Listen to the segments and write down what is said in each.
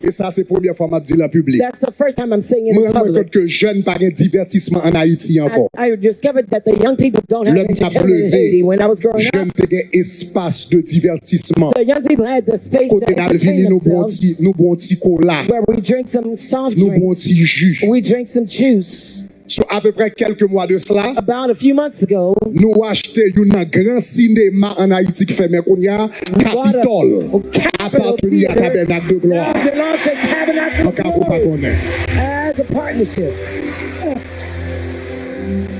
Et ça, c'est la première fois que je dis la public. That's the first time I'm saying it Je in me rends compte public. que jeunes pas de divertissement en Haïti encore. I discovered that the young people don't have L'homme t'a entertainment in Haiti. When I was growing up, jeune te gen espace de divertissement. the young people had the space Côté to entertain nous bon themselves, petit cola, where we drink some soft nous bon drinks, petit jus. we drink some juice. So, à peu près quelques mois de cela, About a few months ago, nous acheté un grand cinéma en Haïti qui fait Mekounia, Capitole, appartenu à Tabernacle de Gloire. now belongs to Tabernacle of Encore pour pas Glory connaître. as a partnership.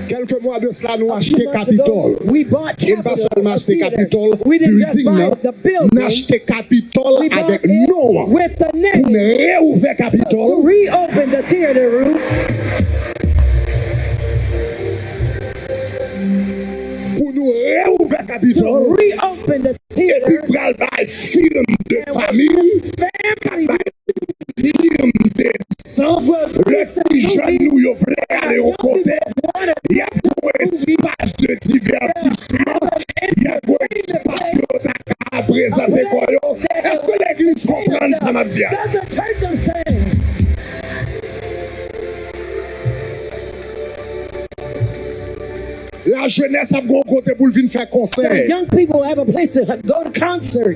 Quelques mois de cela, nous A few acheté months Capitole. ago, we bought Et pas Capitol, seulement a acheté theater. Capitole, We didn't just building, buy non. the Nous building. acheté Capitole We bought avec it nom. with the Pour name réouvrir to Capitole. reopen the theater room. Pour nous réouvrir To Capitole. reopen the Et puis, theater. pral bay film de famille. Family Film de sang. Le petit jeune nous yo vle aller au côté. Il y a un espace de divertissement. Il y a un espace que à présenter quoi yo. Est-ce que l'église comprend ça, m'a dit? That's the church I'm saying. La jeunesse a bon côté pour venir faire The concert. young people have a place to go to concerts.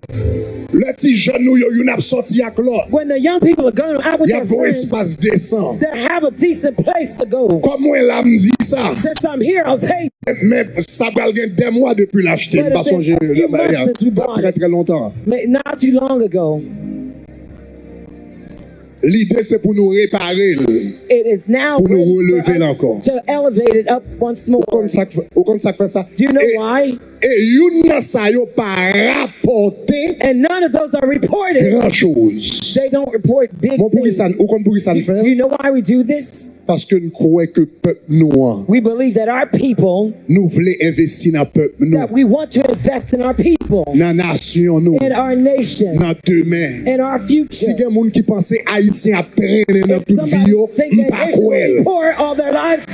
Le petit jeune nous yo yon ap sorti ak l'autre. When the young people are going out with Il y a their un friends, espace décent. they have a decent place to go. Comme moi là me dit ça. Since I'm here, I'll take Mais ça va gagner des mois depuis l'acheter. But Parce que it's j'ai been a few months since we bought très it. très longtemps. not too long ago. L'idée c'est pour nous réparer. It is now Pour nous ready relever for là us encore. to elevate it up once more. Au compte ça fait ça. Do you know why? Et yon ça yo pas rapporté And none of those are reported. grand chose. They don't report big Bon pour things. ça, ou comme pour ça le Do faire you know why we do this? parce que nous croyons que peuple noir We believe that our people, nous voulons investir dans peuple nous, that we want to invest in our people, dans nation nous, in our nation, dans demain. in our Si future. gen moun qui pense haïtien a traîner dans If toute vie somebody yo, think m'pa that they kwel. should be poor all their lives,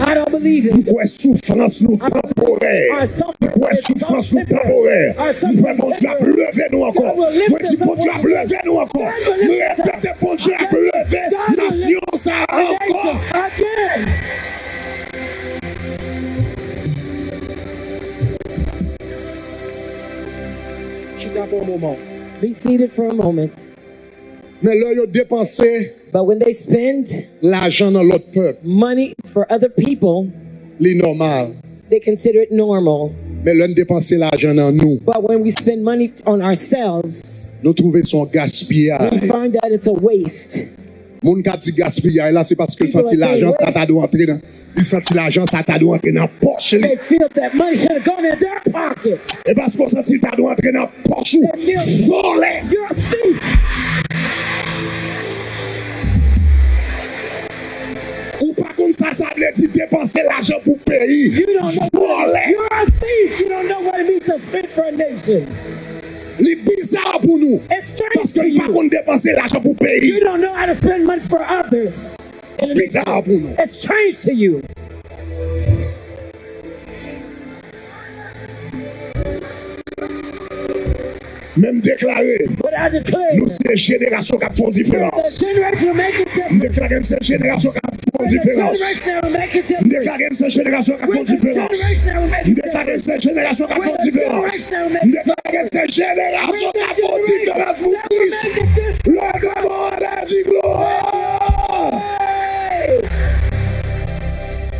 I don't believe it. M'kwe souffrance nous temporaire. Our suffering M'kwe is souffrance nous temporary. temporaire. Our suffering M'kwe is bon Dieu a temporary. levé nous encore. God will lift Moi dis us bon up Dieu a one day. levé nous encore. God will lift us up. Répétez bon Dieu a levé God will nation lift ça our nation encore. again. Chita pour un moment. Be seated for a moment. Mais là yo dépensé But when they spend l'argent dans l'autre peuple, money for other people, c'est normal. they consider it normal. Mais là nous dépenser l'argent dans nous, But when we spend money on ourselves, nous trouver son gaspillage. we find that it's a waste. Moun ka di gaspillage là, c'est parce que il People senti are saying, l'argent ça t'a dû entrer dans. Il senti l'argent ça t'a dû entrer dans poche li. They feel that money should have gone in their pocket. Et parce qu'on senti t'a dû entrer dans poche ou They feel volé. you're a thief. Ou pas comme ça veut dire dépenser l'argent pour pays. You don't know. Volé. You're a thief. You don't know what it means to spend for a nation. Li bizarre pour nous. It's strange Parce que to nous pas you. qu'on dépenser l'argent pour pays. You don't know how to spend money for others. And Bizarre pour nous. it's strange to you. Même déclaré, But I declare, nous c'est une génération qui font the différence. generation will make it different. Déclaré c'est une génération qui font The différence. generation that will make it different. Déclaré c'est une génération qui font With the différence. generation that will make it Déclaré different. c'est une génération qui font With the différence. generation that will make it Déclaré c'est une génération With the qui font generation différence pour that will Christ. make it different. Le grand mot a dit